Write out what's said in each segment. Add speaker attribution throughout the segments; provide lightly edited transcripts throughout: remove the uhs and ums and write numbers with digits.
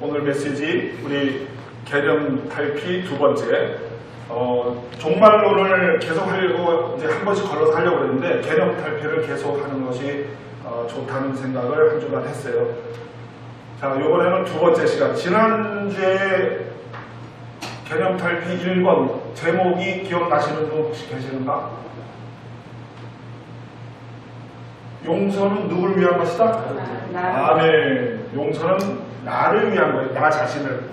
Speaker 1: 오늘 메시지 우리 개념 탈피 두 번째. 종말론을 계속 하려고 이제 한 번씩 걸러서 하려고 했는데 개념 탈피를 계속 하는 것이 좋다는 생각을 한 주간 했어요. 자, 이번에는 두 번째 시간. 지난주에 개념 탈피 1번 제목이 기억나시는 분 혹시 계시는가? 용서는 누구를 위한 것이다? 아멘. 용서는 나를 위한 거예요. 나 자신을.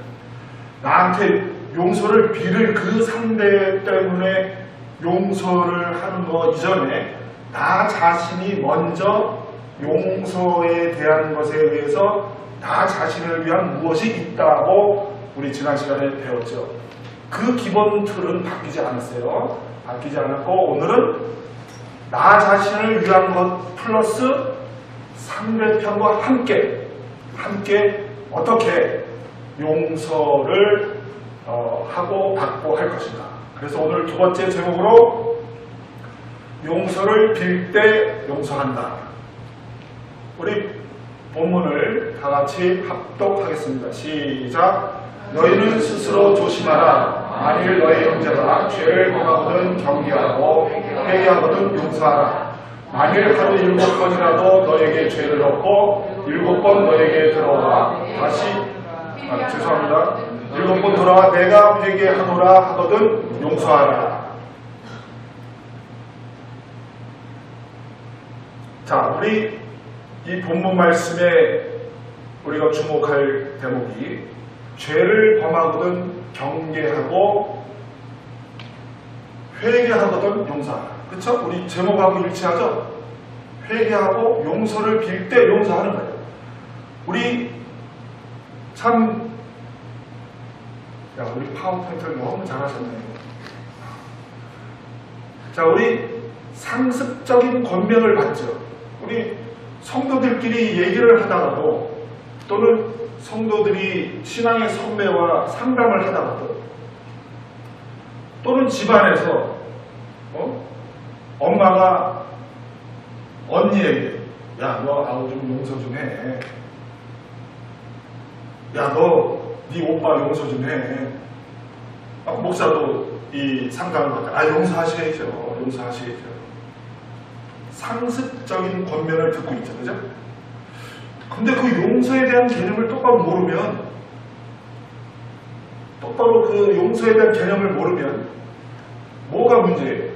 Speaker 1: 나한테 용서를 빌을 그 상대 때문에 용서를 하는 거 이전에 나 자신이 먼저 용서에 대한 것에 대해서 나 자신을 위한 무엇이 있다고 우리 지난 시간에 배웠죠. 그 기본 틀은 바뀌지 않았어요. 바뀌지 않았고 오늘은 나 자신을 위한 것 플러스 상대편과 함께 어떻게 용서를 하고 받고 할 것인가. 그래서 오늘 두 번째 제목으로 용서를 빌 때 용서한다. 우리 본문을 다 같이 합독하겠습니다. 시작. 너희는 스스로 조심하라. 만일 너희 형제가 죄를 범하거든 경계하고 회개하거든 용서하라. 만일 하루 7번이라도 너에게 죄를 얻고 7번 너에게 들어와 다시 죄송합니다. 7번 돌아와 내가 회개하노라 하거든 용서하라. 자, 우리 이 본문 말씀에 우리가 주목할 대목이 죄를 범하거든 경계하고 회개하거든 용서하라. 그렇죠? 우리 제목하고 일치하죠? 회개하고 용서를 빌 때 용서하는 거예요. 우리 참 우리 파워포인트를 너무 잘하셨네요. 자, 우리 상습적인 권면을 받죠. 우리 성도들끼리 얘기를 하다가도 또는 성도들이 신앙의 선배와 상담을 하다가도 또는 집안에서 엄마가 언니에게 야, 너 아우 좀 용서 좀 해. 야, 너 네 오빠 용서 좀 해. 목사도 이 상담을 받다. 용서하셔야죠. 용서하셔야죠. 상습적인 권면을 듣고 있죠. 그죠? 근데 그 용서에 대한 개념을 똑바로 모르면 그 용서에 대한 개념을 모르면 뭐가 문제예요?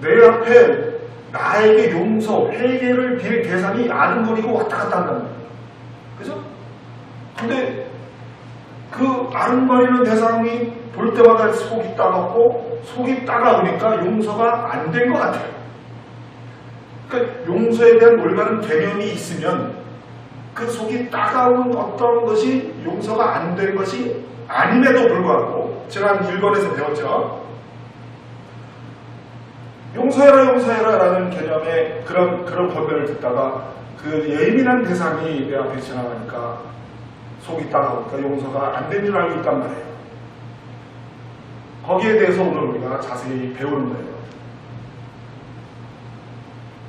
Speaker 1: 내 앞에 나에게 용서, 회개를 빌 대상이 아른거리고 왔다 갔다 한다는 거예요. 그죠? 근데 그 아른거리는 대상이 볼 때마다 속이 따갑고 속이 따가우니까 용서가 안 된 것 같아요. 그러니까 용서에 대한 올바른 개념이 있으면 그 속이 따가운 어떤 것이 용서가 안 된 것이 아님에도 불구하고 지난 1번에서 배웠죠. 용서해라 라는 개념의 그런 권면을 듣다가 그 예민한 대상이 내 앞에 지나가니까 속이 따가우니까 용서가 안 된 줄 알고 있단 말이에요. 거기에 대해서 오늘 우리가 자세히 배우는 거예요.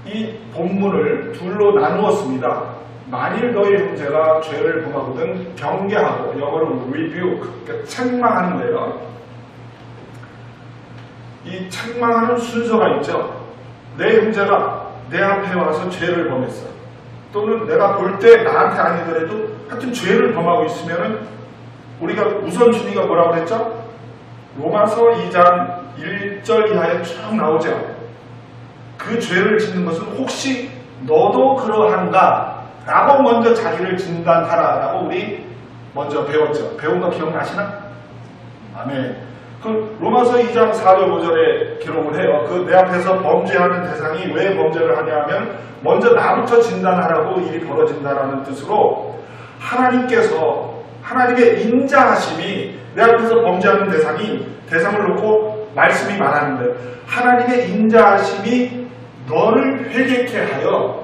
Speaker 1: 이 본문을 둘로 나누었습니다. 만일 너희 형제가 죄를 범하거든 경계하고, 영어로 rebuke, 그러니까 책망하는 거예요. 이 책망하는 순서가 있죠. 내 형제가 내 앞에 와서 죄를 범했어. 또는 내가 볼 때 나한테 아니더라도 하여튼 죄를 범하고 있으면은 우리가 우선순위가 뭐라고 했죠? 로마서 2장 1절 이하에 쭉 나오죠. 그 죄를 짓는 것은 혹시 너도 그러한가? 라고 먼저 자기를 진단하라 라고 우리 먼저 배웠죠. 배운 거 기억나시나? 아멘. 그 로마서 2장 4절 5절에 기록을 해요. 그 내 앞에서 범죄하는 대상이 왜 범죄를 하냐 하면 먼저 나부터 진단하라고 일이 벌어진다라는 뜻으로 하나님의 인자하심이 내 앞에서 범죄하는 대상을 놓고 말씀이 말하는 거예요. 하나님의 인자하심이 너를 회개케 하여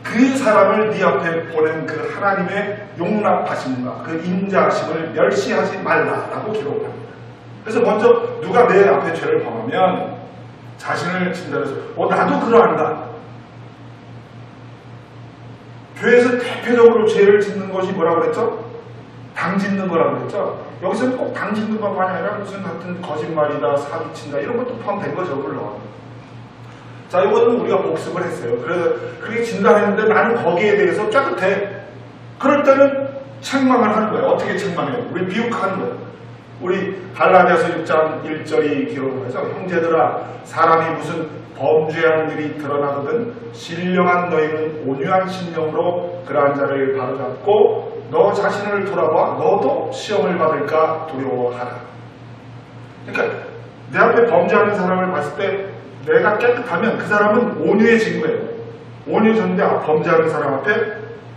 Speaker 1: 그 사람을 네 앞에 보낸 그 하나님의 용납하심과 그 인자하심을 멸시하지 말라라고 기록을 합니다. 그래서 먼저 누가 내 앞에 죄를 범하면 자신을 진단해서 나도 그러한다. 교회에서 대표적으로 죄를 짓는 것이 뭐라고 그랬죠? 당 짓는 거라고 그랬죠? 여기서는 꼭 당 짓는 것만이 아니라 무슨 하여튼 거짓말이다, 사기친다 이런 것도 포함된 거죠, 물론. 자, 이거는 우리가 복습을 했어요. 그래서 그렇게 진단했는데 나는 거기에 대해서 깨끗해. 그럴 때는 책망을 하는 거예요. 어떻게 책망해요? 우리 비웃하는 거예요. 우리 갈라디아서 6장 1절이 기록을 하죠. 형제들아, 사람이 무슨 범죄한 일이 드러나거든 신령한 너희는 온유한 심령으로 그러한 자를 바로잡고 너 자신을 돌아봐 너도 시험을 받을까 두려워하라. 그러니까 내 앞에 범죄하는 사람을 봤을 때 내가 깨끗하면 그 사람은 온유해진 거예요. 온유해졌는데 범죄하는 사람 앞에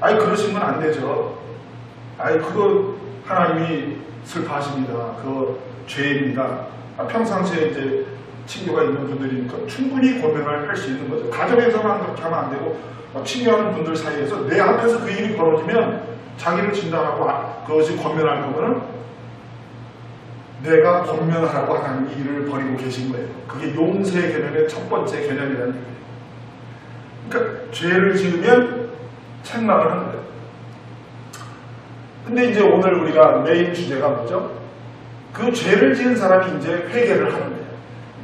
Speaker 1: 아이 그러시면 안 되죠. 아이 그거 하나님이 슬퍼하십니다. 그거 죄입니다. 평상시에 이제 친교가 있는 분들이니까 충분히 고백을 할 수 있는 거죠. 가정에서만 그렇게 하면 안 되고 친교하는 분들 사이에서 내 앞에서 그 일이 벌어지면 자기를 진단하고 그것이 권면할 거면은 내가 권면하라고 하나님이 일을 벌이고 계신 거예요. 그게 용서의 개념의 첫 번째 개념이라는 얘기예요. 그러니까 죄를 지으면 책망을 하는 거예요. 근데 이제 오늘 우리가 메인 주제가 뭐죠? 그 죄를 지은 사람이 이제 회개를 하는 거예요.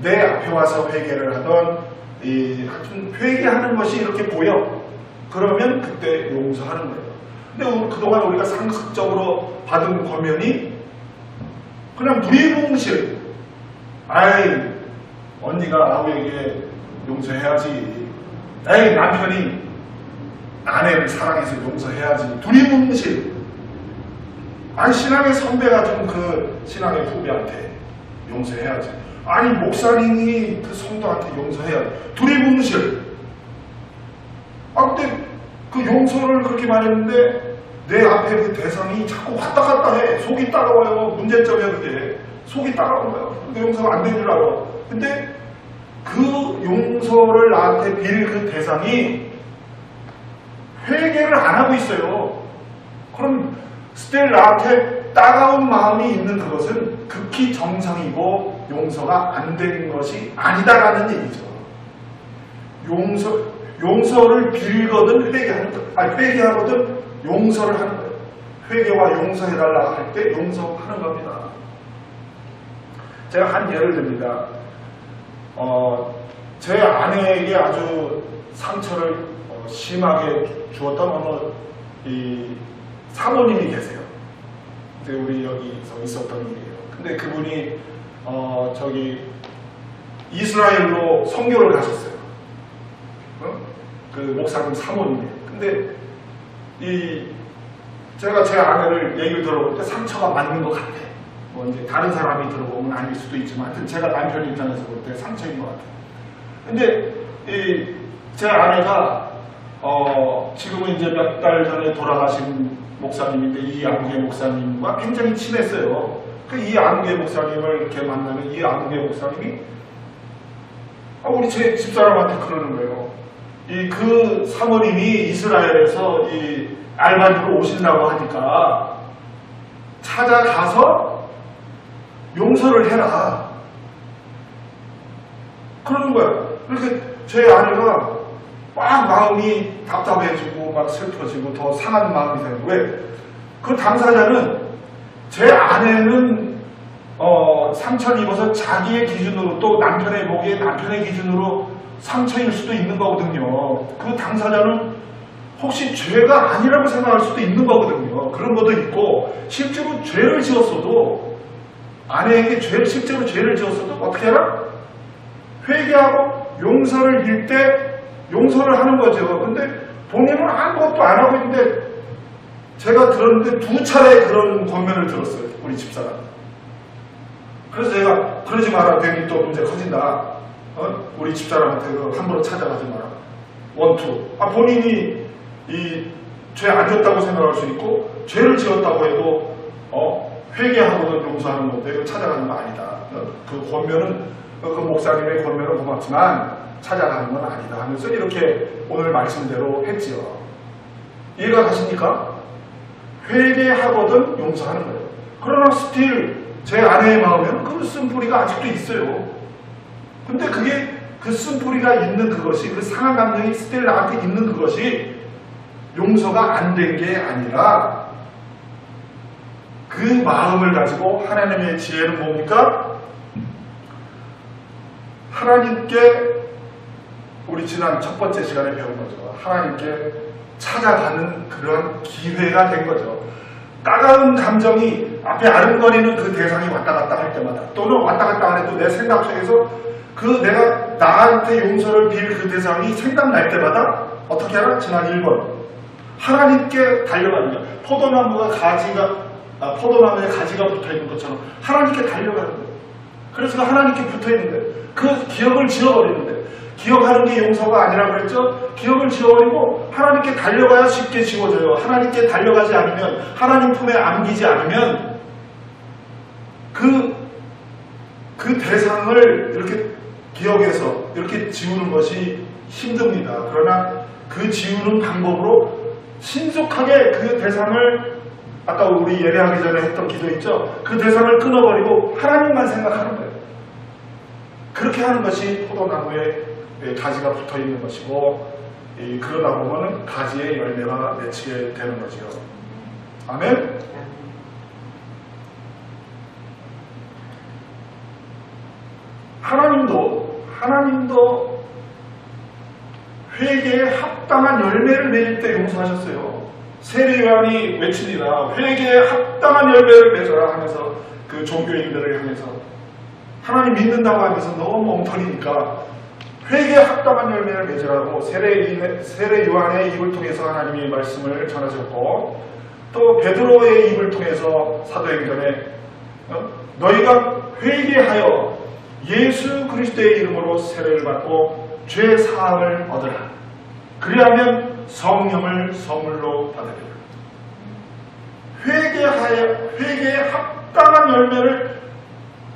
Speaker 1: 내 앞에 와서 회개를 하던 하여튼 회개하는 것이 이렇게 보여. 그러면 그때 용서하는 거예요. 근데 그동안 우리가 상식적으로 받은 권면이 그냥 두리뭉실. 아이 언니가 아우에게 용서해야지. 에이 남편이 아내를 사랑해서 용서해야지. 두리뭉실. 아니 신앙의 선배가 좀 그 신앙의 후배한테 용서해야지. 아니 목사님이 그 성도한테 용서해야지. 두리뭉실. 근데 그 용서를 그렇게 말했는데 내 앞에 그 대상이 자꾸 왔다 갔다 해. 속이 따가워요. 문제점이야 그게. 속이 따가운 거예요. 근데 용서가 안 된 줄 알아. 근데 그 용서를 나한테 빌 그 대상이 회개를 안 하고 있어요. 그럼 스틸 나한테 따가운 마음이 있는 그것은 극히 정상이고 용서가 안 된 것이 아니다라는 얘기죠. 용서를 빌거든 회개하는 것. 회개하거든 용서를 하는 거예요. 회개와 용서해달라 할 때 용서하는 겁니다. 제가 한 예를 듭니다. 제 아내에게 아주 상처를 심하게 주었던 어느 이 사모님이 계세요. 우리 여기서 있었던 일이에요. 근데 그분이 저기 이스라엘로 선교를 가셨어요. 그 목사님 사모님이에요. 근데 제가 제 아내를 얘기를 들어볼 때 상처가 맞는 것 같아. 뭐 이제 다른 사람이 들어보면 아닐 수도 있지만 하여튼 제가 남편 입장에서 볼 때 상처인 것 같아요. 근데 제 아내가 지금은 이제 몇 달 전에 돌아가신 목사님인데 이 안국의 목사님과 굉장히 친했어요. 이 안국의 목사님을 이렇게 만나면 이 안국의 목사님이 우리 제 집사람한테 그러는 거예요. 그 사모님이 이스라엘에서 알바니로 오신다고 하니까 찾아가서 용서를 해라. 그러는 거예요. 그렇게 제 아내가 막 마음이 답답해지고 막 슬퍼지고 더 상한 마음이 되는 거예요. 왜? 그 당사자는 제 아내는 상처를 입어서 자기의 기준으로 또 남편의 보기에 남편의 기준으로 상처일 수도 있는 거거든요. 그 당사자는 혹시 죄가 아니라고 생각할 수도 있는 거거든요. 그런 것도 있고 실제로 죄를 지었어도 아내에게 실제로 죄를 지었어도 어떻게 하나? 회개하고 용서를 빌 때 용서를 하는 거죠. 근데 본인은 아무것도 안 하고 있는데 제가 들었는데 2차례 그런 권면을 들었어요. 우리 집사람. 그래서 제가 그러지 마라. 괜히 또 문제 커진다. 우리 집사람한테 함부로 찾아가지 마라. 1, 2. 본인이 죄 안 졌다고 생각할 수 있고 죄를 지었다고 해도 회개하고도 용서하는 건데 이거 찾아가는 거 아니다. 그 권면은 그 목사님의 권면은 고맙지만 찾아가는 건 아니다 하면서 이렇게 오늘 말씀대로 했지요. 이해가 가십니까? 회개하거든 용서하는 거예요. 그러나 스틸 제 아내의 마음에는 그 쓴뿌리가 아직도 있어요. 근데 그게 그 쓴뿌리가 있는 그것이 그 상한 감정이 스틸 나한테 있는 그것이 용서가 안 된 게 아니라 그 마음을 가지고 하나님의 지혜는 뭡니까? 하나님께 우리 지난 첫 번째 시간에 배운 거죠. 하나님께 찾아가는 그런 기회가 된 거죠. 따가운 감정이 앞에 아른거리는 그 대상이 왔다 갔다 할 때마다 또는 왔다 갔다 안 해도 내 생각 속에서 그 내가 나한테 용서를 빌 그 대상이 생각날 때마다 어떻게 하나? 지난 1번 하나님께 달려가는 거예요. 포도나무에 가지가 붙어있는 것처럼 하나님께 달려가는 거예요. 그래서 하나님께 붙어있는데 그 기억을 지워버리는데 기억하는 게 용서가 아니라 그랬죠? 기억을 지워버리고 하나님께 달려가야 쉽게 지워져요. 하나님께 달려가지 않으면 하나님 품에 안기지 않으면 그 대상을 이렇게 기억해서 이렇게 지우는 것이 힘듭니다. 그러나 그 지우는 방법으로 신속하게 그 대상을 아까 우리 예배하기 전에 했던 기도 있죠? 그 대상을 끊어버리고 하나님만 생각하는 거예요. 그렇게 하는 것이 포도나무에 가지가 붙어있는 것이고 그러다 보면 가지의 열매가 맺히게 되는 거죠. 아멘? 하나님도 회개에 합당한 열매를 맺을 때 용서하셨어요. 세례요한이 외칩니다. 회개에 합당한 열매를 맺어라 하면서 그 종교인들을 향해서 하나님 믿는다고 하면서 너무 엉터리니까 회개에 합당한 열매를 맺으라고 세례요한의 입을 통해서 하나님이 말씀을 전하셨고 또 베드로의 입을 통해서 사도행전에 너희가 회개하여 예수 그리스도의 이름으로 세례를 받고 죄 사함을 얻으라. 그리하면 성령을 선물로 받으리라. 회개에 합당한 열매를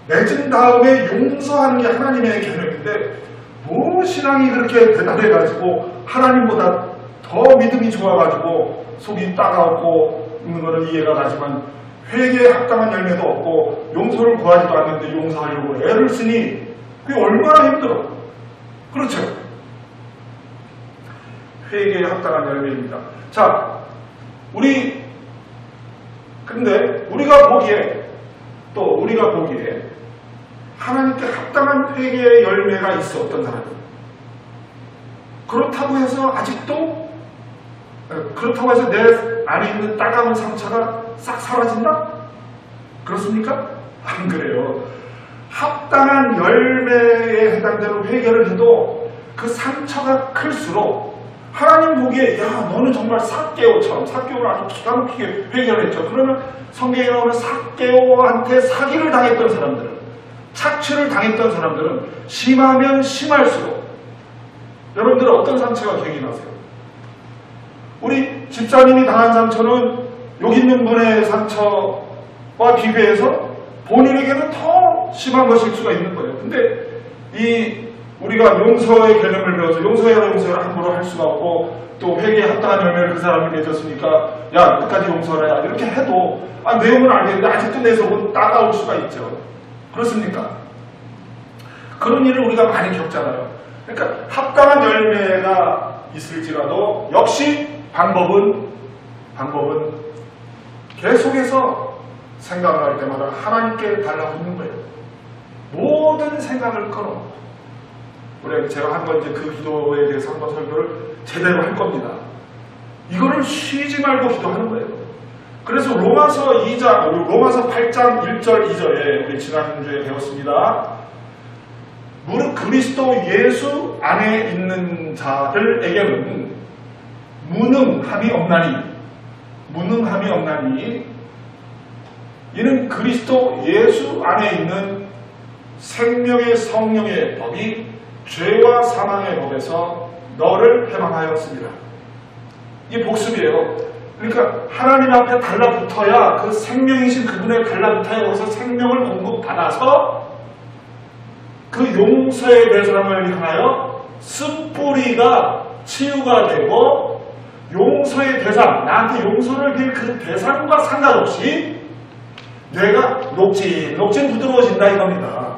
Speaker 1: 맺은 다음에 용서하는 게 하나님의 개념인데 뭐 신앙이 그렇게 대단해가지고 하나님보다 더 믿음이 좋아가지고 속이 따가웠고 있는 거는 이해가 가지만 회개에 합당한 열매도 없고 용서를 구하지도 않는데 용서하려고 애를 쓰니 그게 얼마나 힘들어. 그렇죠? 회개에 합당한 열매입니다. 자, 근데 우리가 보기에 하나님께 합당한 회개의 열매가 있어. 어떤 사람은 그렇다고 해서 내 안에 있는 따가운 상처가 싹 사라진다? 그렇습니까? 안 그래요. 합당한 열매에 해당되는 회개를 해도 그 상처가 클수록 하나님 보기에 너는 정말 삭개오를 아주 기가 막히게 회개를 했죠. 그러면 성경에 나오는 삭개오한테 사기를 당했던 사람들은, 착취를 당했던 사람들은 심하면 심할수록 여러분들은 어떤 상처가 기억이 나세요? 우리 집사님이 당한 상처는 여기 있는 분의 상처와 비교해서 본인에게는 더 심한 것일 수가 있는 거예요. 근데 우리가 용서의 개념을 배워서 용서를 함부로 할 수가 없고 또 회개에 합당한 열매를 그 사람이 맺었으니까 끝까지 용서를 해야 이렇게 해도 내용은 알겠는데 아직도 내 속은 따가울 수가 있죠. 그렇습니까? 그런 일을 우리가 많이 겪잖아요. 그러니까 합당한 열매가 있을지라도 역시 방법은 계속해서 생각을 할 때마다 하나님께 달라붙는 거예요. 모든 생각을 끊어. 제가 한번 그 기도에 대해서 한번 설교를 제대로 할 겁니다. 이거를 쉬지 말고 기도하는 거예요. 그래서 로마서 8장 1절 2절에 우리 지난주에 배웠습니다. 무릇 그리스도 예수 안에 있는 자들에게는 무능함이 없나니 이는 그리스도 예수 안에 있는 생명의 성령의 법이 죄와 사망의 법에서 너를 해방하였습니다. 이게 복습이에요. 그러니까 하나님 앞에 달라붙어야 그 생명이신 그분에 달라붙어야 거기서 생명을 공급받아서 그 용서의 대상을 향하여 쓴뿌리가 치유가 되고 용서의 대상, 나한테 용서를 빌 그 대상과 상관없이 내가 녹진 부드러워진다 이겁니다.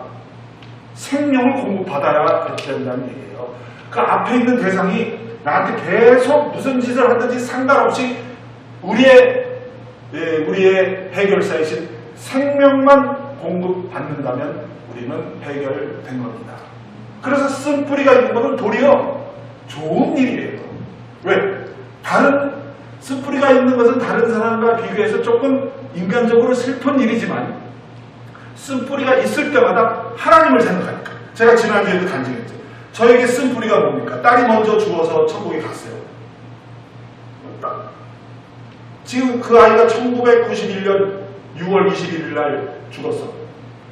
Speaker 1: 생명을 공급받아야 이렇게 된다는 얘기예요. 그 앞에 있는 대상이 나한테 계속 무슨 짓을 하든지 상관없이 우리의 해결사이신 생명만 공급받는다면 우리는 해결된 겁니다. 그래서 쓴뿌리가 있는 것은 도리어 좋은 일이에요. 왜? 쓴뿌리가 있는 것은 다른 사람과 비교해서 조금 인간적으로 슬픈 일이지만 쓴뿌리가 있을 때마다 하나님을 생각하니까. 제가 지난주에도 간증했죠. 저에게 쓴뿌리가 뭡니까? 딸이 먼저 죽어서 천국에 갔어요. 지금 그 아이가 1991년 6월 21일 날 죽었어.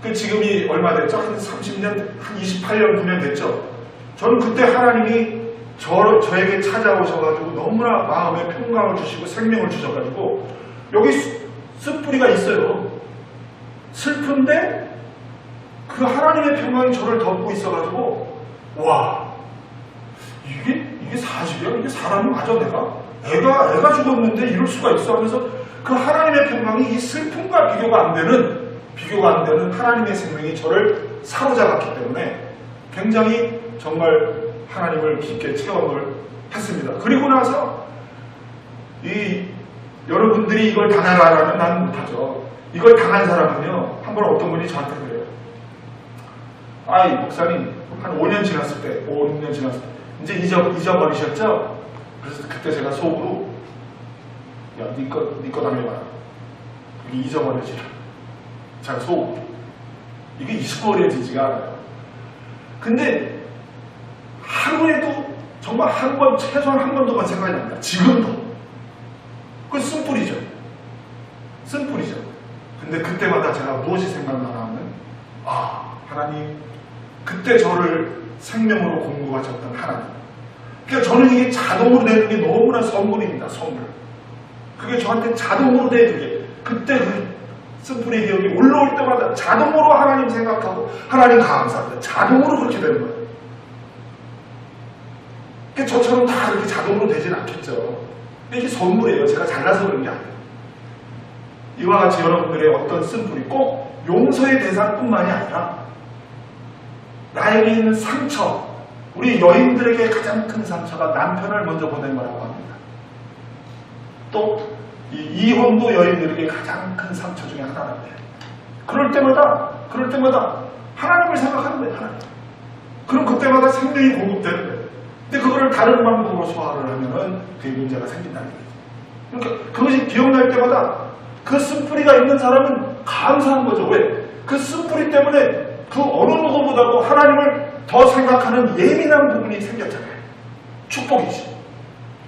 Speaker 1: 그 지금이 얼마 됐죠? 한 30년, 한 28년, 9년 됐죠? 저는 그때 하나님이 저에게 찾아오셔가지고 너무나 마음에 평강을 주시고 생명을 주셔가지고 여기 쓴뿌리가 있어요. 슬픈데 그 하나님의 평강이 저를 덮고 있어가지고 와, 이게 사실이야? 이게 사람이 맞아 내가? 애가 죽었는데 이럴 수가 있어 하면서 그 하나님의 평강이 이 슬픔과 비교가 안 되는 하나님의 생명이 저를 사로잡았기 때문에 굉장히 정말 하나님을 깊게 체험을 했습니다. 그리고 나서 여러분들이 이걸 당하라라면 난 못하죠. 이걸 당한 사람은요, 한번 어떤 분이 저한테 그래요. 아이 목사님 한 5년 지났을 때 5, 6년 지났을 때 이제 잊어버리셨죠? 그래서 그때 제가 속으로 야 니 거 당해봐라. 이게 잊어버려지라. 제가 속으로 이게 잊어버려지지가 않아요. 근데 하루에도 정말 최소한 한 번 동안 생각이 납니다. 지금도. 그건 쓴뿌리죠. 근데 그때마다 제가 무엇이 생각나냐면 하나님 그때 저를 생명으로 공급하셨던 하나님. 그러니까 저는 이게 자동으로 되는 게 너무나 선물입니다. 선물. 그게 저한테 자동으로 되는 게 그때 그 쓴뿌리 기억이 올라올 때마다 자동으로 하나님 생각하고 하나님 감사합니다. 자동으로 그렇게 되는 거예요. 그러니까 저처럼 다 이렇게 자동으로 되진 않겠죠. 근데 이게 선물이에요. 제가 잘나서 그런 게 아니에요. 이와 같이 여러분들의 어떤 쓴뿌리 꼭 용서의 대상뿐만이 아니라 나에게 있는 상처, 우리 여인들에게 가장 큰 상처가 남편을 먼저 보낸 거라고 합니다. 또 이혼도 여인들에게 가장 큰 상처 중에 하나인데 그럴 때마다 하나님을 생각하는 거예요. 하나님. 그럼 그때마다 생명이 공급되는 거예요. 근데 그거를 다른 방법으로 소화를 하면은 그게 문제가 생긴다는 거죠. 그러니까 그것이 기억날 때마다 그 쓴뿌리가 있는 사람은 감사한 거죠. 왜? 그 쓴뿌리 때문에 그 어느 누구보다도 하나님을 더 생각하는 예민한 부분이 생겼잖아요. 축복이죠.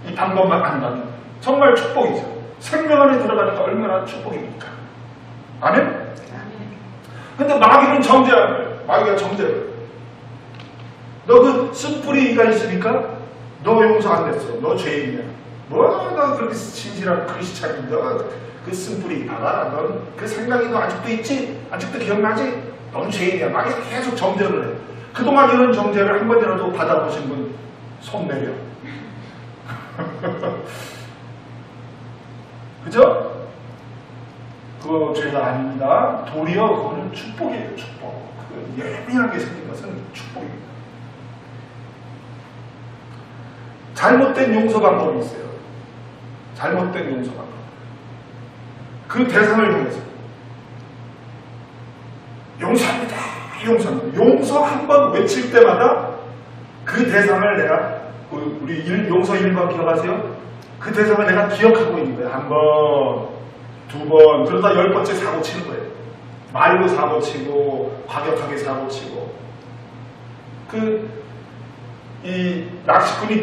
Speaker 1: 이 방법만 안다면 정말 축복이죠. 생명 안에 들어가니까 얼마나 축복입니까? 아멘? 근데 마귀는 정죄하는 거예요. 마귀가 정죄를. 너 그 쓴뿌리가 있으니까 너 용서 안 됐어. 너 죄인이야. 너 그렇게 진실한 크리스찬인 그 쓴뿌리 봐라. 넌 그 생각이 너 아직도 있지? 아직도 기억나지? 넌 죄인이야. 마귀가 계속 정죄를 해. 그동안 이런 정죄를 한 번이라도 받아보신 분 손 내려. 그죠? 그거 죄가 아닙니다. 도리어 그거는 축복이에요. 축복. 그 예민하게 생긴 것은 축복입니다. 잘못된 용서 방법이 있어요. 잘못된 용서 방법. 그 대상을 향해서 용서합니다. 용서 한 번 외칠 때마다 그 대상을 내가 우리 용서 1번 기억하세요? 그 대상을 내가 기억하고 있는 거예요. 한 번, 두 번, 그러다 10번째 사고 치는 거예요. 말로 사고 치고 과격하게 사고 치고 이 낚시꾼이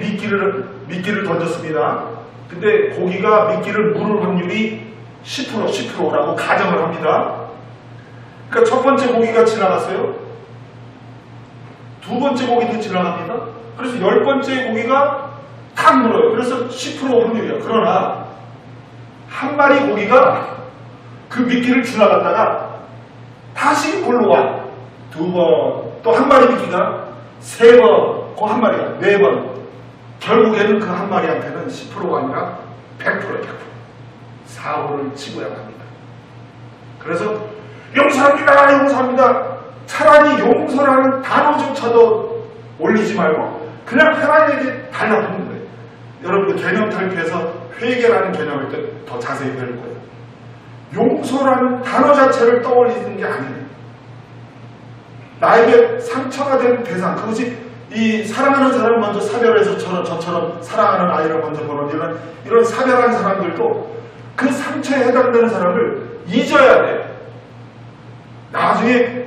Speaker 1: 미끼를 던졌습니다. 근데 고기가 미끼를 물을 확률이 10%라고 가정을 합니다. 그러니까 첫 번째 고기가 지나갔어요. 두 번째 고기도 지나갑니다. 그래서 10번째 고기가 탁 물어요. 그래서 10% 확률이에요. 그러나 한 마리 고기가 그 미끼를 지나갔다가 다시 골로 와. 두 번, 또 한 마리 미끼가 세 번, 그 한 마리가 네 번. 결국에는 그 한 마리한테는 10%가 아니라 100%예요. 100%. 사고를 치고야 합니다. 그래서 용서합니다. 차라리 용서라는 단어조차도 올리지 말고 그냥 하나님에게 달라붙는 거예요. 여러분 개념 탈피해서 회개라는 개념을 더 자세히 배울 거예요. 용서라는 단어 자체를 떠올리는 게 아니에요. 나에게 상처가 된 대상, 그것이 이 사랑하는 사람을 먼저 사별해서 저처럼 사랑하는 아이를 먼저 보는 이런 사별한 사람들도 그 상처에 해당되는 사람을 잊어야 돼. 나중에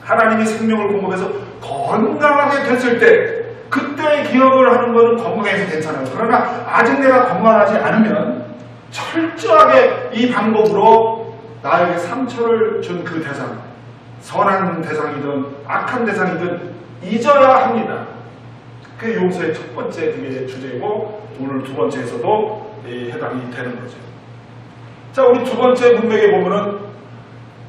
Speaker 1: 하나님이 생명을 공급해서 건강하게 됐을 때 그때의 기억을 하는 것은 건강해서 괜찮아요. 그러나 아직 내가 건강하지 않으면 철저하게 이 방법으로 나에게 상처를 준 그 대상, 선한 대상이든 악한 대상이든 잊어야 합니다. 그게 용서의 첫 번째 그게 주제이고 오늘 두 번째에서도 해당이 되는 거죠. 자, 우리 두 번째 문맥에 보면은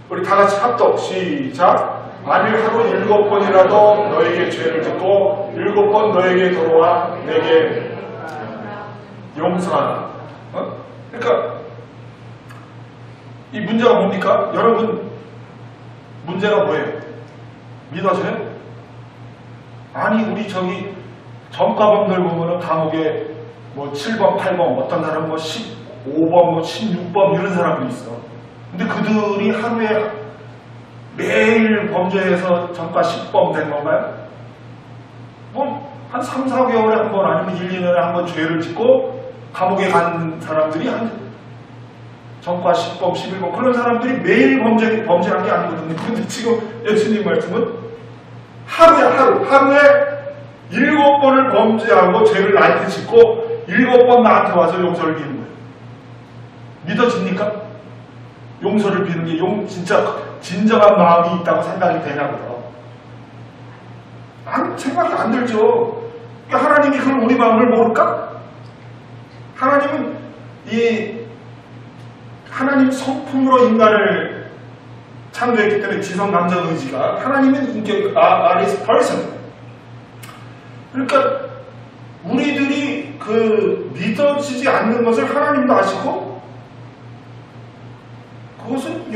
Speaker 1: 우리 다 같이 합독 시작. 만일 하루 7번이라도 너에게 죄를 짓고 7번 너에게 돌아와 내게 용서하라. 그러니까 이 문제가 뭡니까? 여러분 문제가 뭐예요? 믿어져요? 아니 우리 저기 전과범들 보면은 감옥에 뭐 7번, 8번, 어떤 사람은 뭐 15번, 뭐 16번 이런 사람도 있어. 근데 그들이 하루에 매일 범죄해서 전과 10번 된 건가요? 뭐 한 3, 4개월에 한 번 아니면 1, 2년에 한 번 죄를 짓고 감옥에 간 사람들이 한 전과 10번, 11번 그런 사람들이 매일 범죄한 게 아니거든요. 근데 지금 예수님 말씀은 하루에 7번을 범죄하고 죄를 나한테 짓고 7번 나한테 와서 용서를 비는 거예요. 믿어집니까? 용서를 비는 게 진짜 진정한 마음이 있다고 생각이 되냐고요. 생각이 안 들죠. 그러니까 하나님이 그럼 우리 마음을 모를까? 하나님은 하나님 성품으로 인간을 창조했기 때문에 지성, 감정, 의지가 하나님은 인격, God is person. 그러니까 우리들이 믿어지지 않는 것을 하나님도 아시고 그것은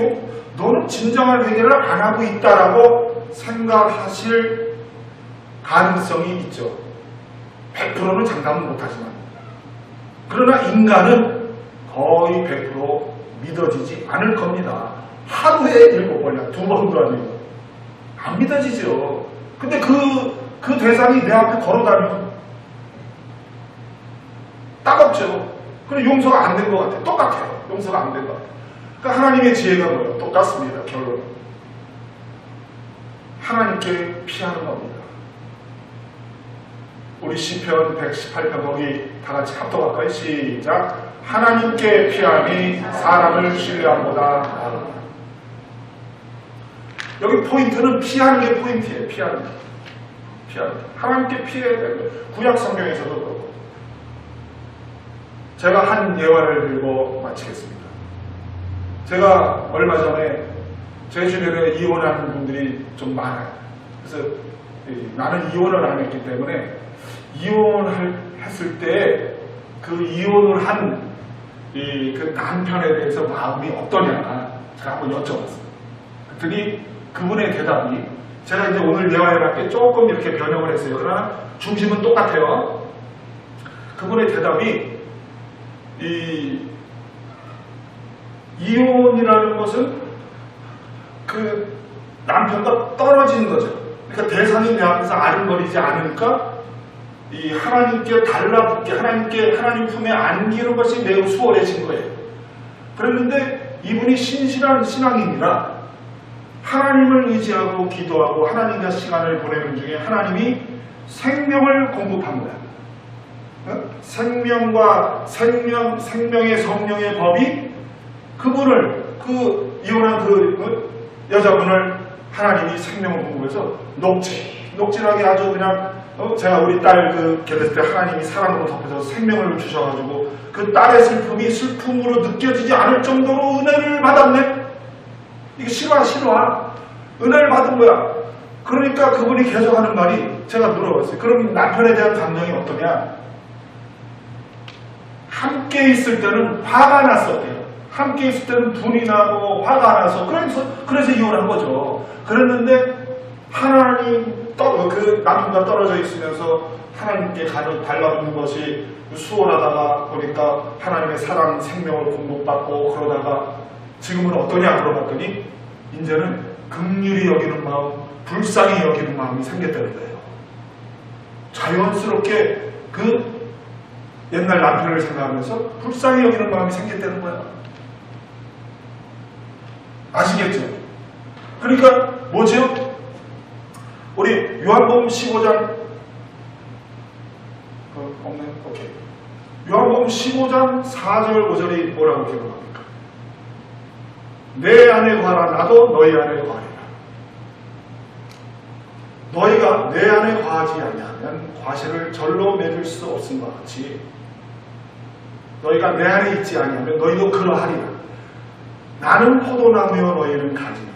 Speaker 1: 너는 진정한 회개를 안 하고 있다라고 생각하실 가능성이 있죠. 100%는 장담은 못하지만 그러나 인간은 거의 100% 믿어지지 않을 겁니다. 하루에 7번이야. 2번도 아니고 안 믿어지죠. 근데 그 대상이 내 앞에 걸어다니면 따갑죠. 그래 용서가 안 된 것 같아. 똑같아요. 용서가 안 된 것 같아. 그러니까 하나님의 지혜가 뭐예요? 똑같습니다. 결론. 하나님께 피하는 겁니다. 우리 시편 118편 거기 다 같이 합독할까요? 시작. 하나님께 피하니 사람을 신뢰함보다 나으다. 여기 포인트는 피하는 게 포인트예요. 피하는 게. 하나님께 피해야 되는 거예요. 구약 성경에서도 그렇고. 제가 한 예화를 들고 마치겠습니다. 제가 얼마 전에 제 주변에 이혼하는 분들이 좀 많아요. 그래서 나는 이혼을 안 했기 때문에 이혼했을 때 그 이혼을 한 그 남편에 대해서 마음이 어떠냐 제가 한번 여쭤봤어요. 그랬더니 그분의 대답이 제가 이제 오늘 예화에 맞게 조금 이렇게 변형을 했어요. 그러나 중심은 똑같아요. 그분의 대답이 이혼이라는 것은 그 남편과 떨어지는 거죠. 그러니까 대상이 내 앞에서 아른거리지 않으니까 이 하나님께 달라붙게 하나님 품에 안기는 것이 매우 수월해진 거예요. 그랬는데 이분이 신실한 신앙인이라 하나님을 의지하고 기도하고 하나님과 시간을 보내는 중에 하나님이 생명을 공급합니다. 생명의 성령의 법이 그분을 이혼한 여자분을 하나님이 생명을 공급해서 녹진하게 아주 그냥 제가 우리 딸 결혼했을 때 하나님이 사랑으로 덮어서 생명을 주셔가지고 그 딸의 슬픔이 슬픔으로 느껴지지 않을 정도로 은혜를 받았네. 이게 실화. 은혜를 받은 거야. 그러니까 그분이 계속하는 말이 제가 물어봤어요. 그럼 남편에 대한 감정이 어떠냐? 함께 있을 때는 화가 났었대요. 함께 있을 때는 분이 나고 화가 나서 그래서 이혼한 거죠. 그랬는데 하나님 그 남편과 떨어져 있으면서 하나님께 달라붙는 것이 수월하다가 보니까 하나님의 사랑, 생명을 공급받고 그러다가 지금은 어떠냐 물어봤더니 이제는 긍휼히 여기는 마음, 불쌍히 여기는 마음이 생겼다는 거예요. 자연스럽게 그 옛날 남편을 생각하면서 불쌍히 여기는 마음이 생겼다는 거야. 아시겠죠? 그러니까 뭐죠? 우리 요한복음 15장 없네? 오케이. 요한복음 15장 4절 5절이 뭐라고 기록합니까? 내 안에 거하라 나도 너희 안에 거하리라. 너희가 내 안에 거하지 아니하면 과실을 절로 맺을 수 없음과 같이 너희가 내 안에 있지 아니하면 너희도 그러하리라. 나는 포도나무여 너희는 가지니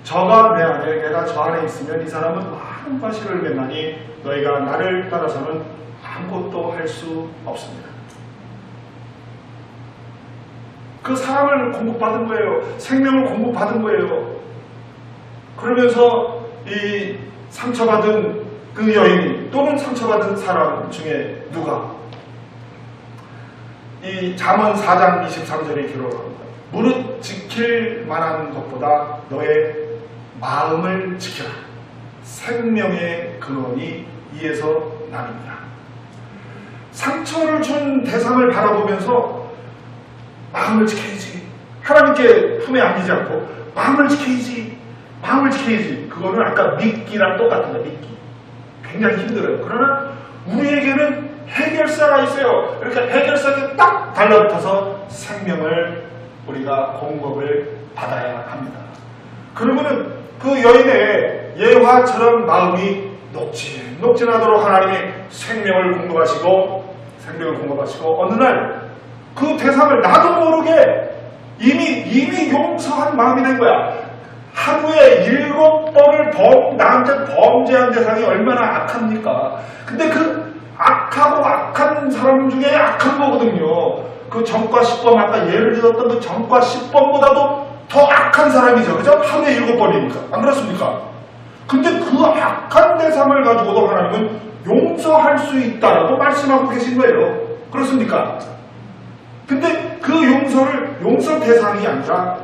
Speaker 1: 저가 내 안에 내가 저 안에 있으면 이 사람은 많은 과실을 맺나니 너희가 나를 따라서는 아무것도 할 수 없습니다. 그 사람을 공급받은 거예요. 생명을 공급받은 거예요. 그러면서 이 상처받은 그 여인 또는 상처받은 사람 중에 누가 이 잠언 4장 23절에 기록합니다. 무릇 지킬 만한 것보다 너의 마음을 지켜라. 생명의 근원이 이에서 나느니라. 상처를 준 대상을 바라보면서 마음을 지켜야지. 하나님께 품에 안기지 않고 마음을 지켜야지. 마음을 지켜야지. 그거는 아까 믿기랑 똑같은 거예요. 믿기. 굉장히 힘들어요. 그러나 우리에게는 해결사가 있어요. 그러니까 해결사에게 딱 달라붙어서 생명을 우리가 공급을 받아야 합니다. 그러면은 그 여인의 예화처럼 마음이 녹진하도록 하나님이 생명을 공급하시고 어느 날 그 대상을 나도 모르게 이미 용서한 마음이 된 거야. 하루에 7번을 나한테 범죄한 대상이 얼마나 악합니까? 근데 그 악한 사람 중에 악한 거거든요. 그 전과 10번, 아까 예를 들었던 그 전과 10번보다도 더 악한 사람이죠. 그죠? 하루에 7번이니까. 안 그렇습니까? 근데 그 악한 대상을 가지고도 하나님은 용서할 수 있다라고 말씀하고 계신 거예요. 그렇습니까? 근데 그 용서 대상이 아니라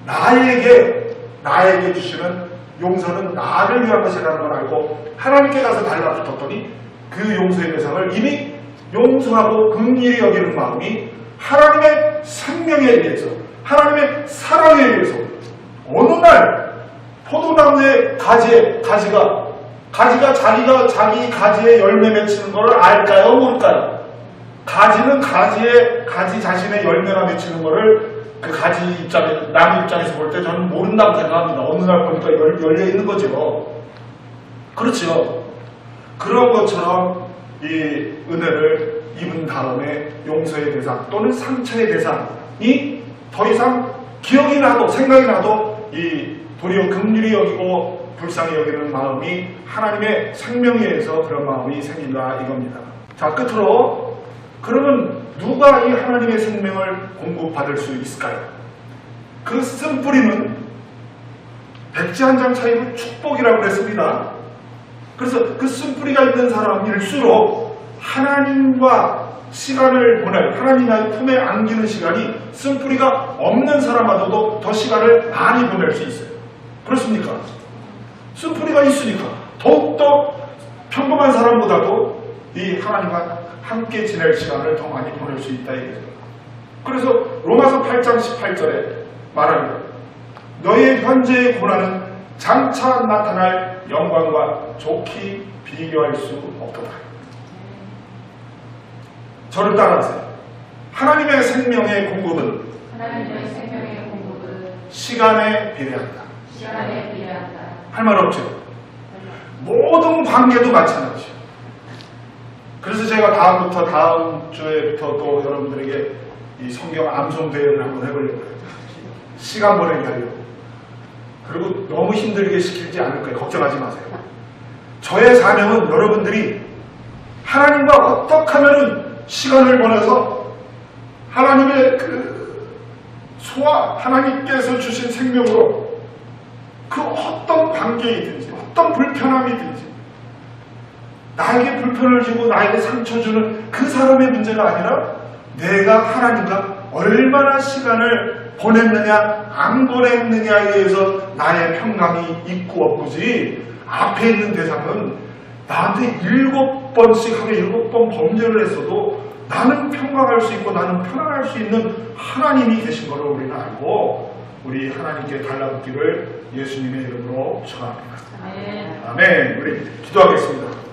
Speaker 1: 나에게 주시는 용서는 나를 위한 것이라는 걸 알고 하나님께 가서 달라붙었더니 그 용서의 대상을 이미 용서하고 긍휼히 여기는 마음이 하나님의 생명에 의해서 하나님의 사랑에 의해서 어느 날 포도나무의 가지가 자기 가지에 열매 맺히는 걸 알까요? 모를까요? 가지는 가지 자신의 열매가 맺히는 거를 그 가지 남 입장에서 볼 때 저는 모른다고 생각합니다. 어느 날 보니까 열려 있는 거죠. 그렇죠. 그런 것처럼 이 은혜를 입은 다음에 용서의 대상 또는 상처의 대상이 더 이상 기억이 나도 생각이 나도 이 도리어 긍휼히 여기고 불쌍히 여기는 마음이 하나님의 생명에 의해서 그런 마음이 생긴다 이겁니다. 자, 끝으로 그러면 누가 이 하나님의 생명을 공급받을 수 있을까요? 그 쓴뿌리는 백지 한 장 차이로 축복이라고 그랬습니다. 그래서 그 쓴뿌리가 있는 사람일수록 하나님과 시간을 보낼, 하나님의 품에 안기는 시간이 쓴뿌리가 없는 사람마저도 더 시간을 많이 보낼 수 있어요. 그렇습니까? 쓴뿌리가 있으니까 더욱더 평범한 사람보다도 이 하나님과 함께 지낼 시간을 더 많이 보낼 수 있다 이거죠. 그래서 로마서 8장 18절에 말합니다. 너의 현재의 고난은 장차 나타날 영광과 좋게 비교할 수 없도다. 저를 따라하세요. 하나님의 생명의 공급은 시간에 비례한다. 할 말 없죠? 모든 관계도 마찬가지죠. 그래서 제가 다음 주에부터 또 여러분들에게 이 성경 암송 대회를 한번 해보려고 해요. 시간 보내게 하려고. 그리고 너무 힘들게 시키지 않을 거예요. 걱정하지 마세요. 저의 사명은 여러분들이 하나님과 어떻게 하면은 시간을 보내서 하나님의 그 하나님께서 주신 생명으로 그 어떤 관계이든지 어떤 불편함이든지 나에게 불편을 주고 나에게 상처 주는 그 사람의 문제가 아니라 내가 하나님과 얼마나 시간을 보냈느냐 안 보냈느냐에 의해서 나의 평강이 있고 없고지, 앞에 있는 대상은 나한테 7번씩 하루에 7번 범죄를 했어도 나는 평강할 수 있고 나는 편안할 수 있는 하나님이 계신 것을 우리는 알고 우리 하나님께 달라붙기를 예수님의 이름으로 축원합니다. 아멘. 우리 기도하겠습니다.